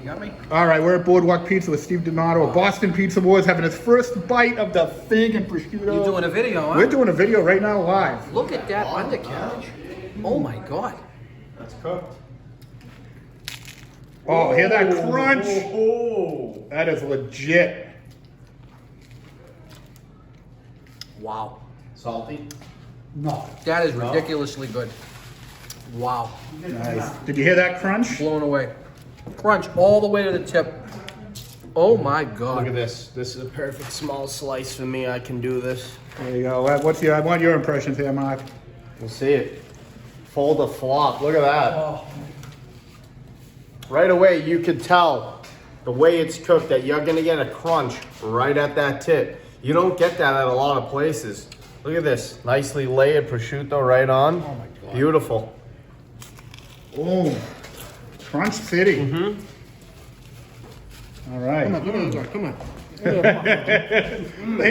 You got me? All right, we're at Boardwalk Pizza with Steve Donato of Boston Pizza Wars, having his first bite of the fig and prosciutto. You're doing a video, huh? We're doing a video right now live. Look at that undercarriage. Oh my God. That's cooked. Oh, hear that crunch? Oh. That is legit. Wow. Salty. No. That is ridiculously good. Wow. Nice. Did you hear that crunch? Blown away. Crunch all the way to the tip. Oh my Look at God. this. This is a perfect small slice for me. I can do this. There you go. I want your impressions here, Mark. We'll see it. Fold a flop. Look at that. Oh. Right away, you can tell the way it's cooked that you're gonna get a crunch right at that tip. You don't get that at a lot of places. Look at this. Nicely layered prosciutto right on. Oh my God. Beautiful. Oh, Crunch City. Mm-hmm. All right. Come on.